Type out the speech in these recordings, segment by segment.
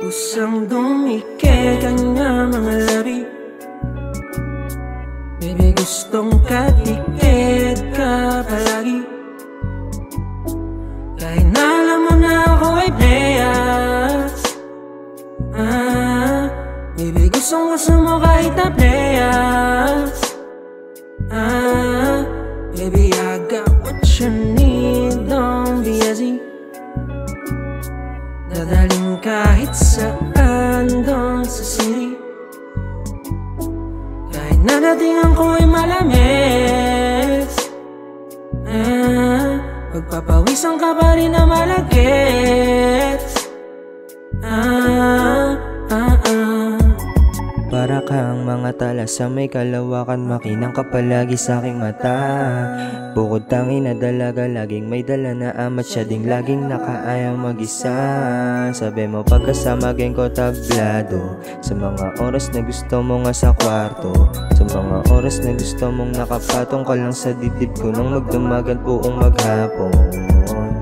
Kusang dumikit kanya mga labi. Baby, gustong katikit ka palagi. Kahit na alam mo na ako ay playas. Baby, gusto mo kahit na playas. Baby, I got what you need, don't be easy. Dadaling kahit saan doon sa city. Kahit nadatingan ko ay malamis, pagpapawisan ka pa rin na malagit. Para kang mga tala sa may kalawakan, makinang ka palagi sa aking mata. Bukod tangin na dalaga, laging may dala na amat, siya ding laging nakaayang mag-isa. Sabi mo pagkasama geng ko tablado, sa mga oras na gusto mo nga sa kwarto, sa mga oras na gusto mong nakapatong ka lang sa dibdib ko nang magdamagan buong maghapon.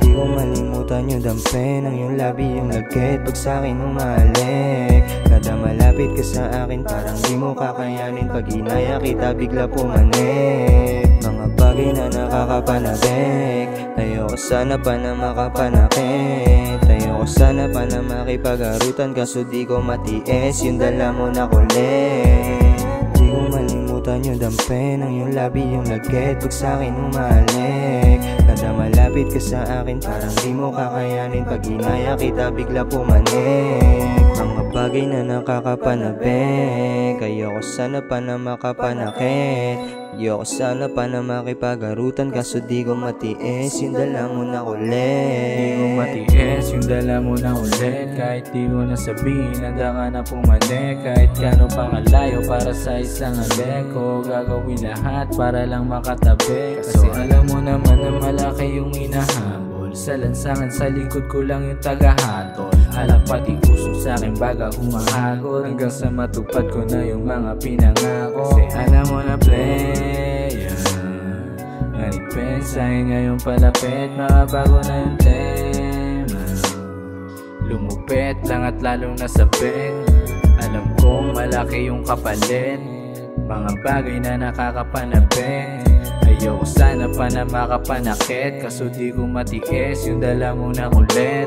Di ko malimutan yung dampe ng yung labi, yung lagkit pag sa'kin umalik. Kada malapit ka sa akin parang di mo kakayanin, pag inaya kita bigla pumanik. Mga bagay na nakakapanabik, ayoko sana pa na makapanakit. Ayoko sana pa na makipag-arutan, kaso di ko matiis yung dala mo na kulit. Di ko malimutan yung dampe ng yung labi, yung lagkit pag sa'kin umalik. Kada malapit ka sa akin parang di mo kakayanin, pag inaya kita bigla pumanik. Mga bagay na nakakapanabik, ayoko sana pa na makapanakit. Ayoko sana pa na makipag-arutan, kaso di ko matiis yung dala mo na kulit. Di ko matiis yung dala mo na ulit, kahit di ko nasabihin handa ka na pumanik. Kahit gano'n pa kalayo para sa isang halik ko, gagawin lahat para lang makatabi. Kasi alam mo naman na malaki yung inahabol, sa lansangan sa likod ko lang yung tagahatol. Alam pati puso sa'kin baga humahagod, hanggang sa matupad ko na yung mga pinangako. Kasi alam mo na playa, nanipensahin ngayong palapit, makabago na yung tema. Lumupit lang at lalong nasabit, alam kong malaki yung kapalit. Mga bagay na nakakapanabik, ayoko sana pa na makapanakit, kaso di ko matiis yung dala mo na kulit.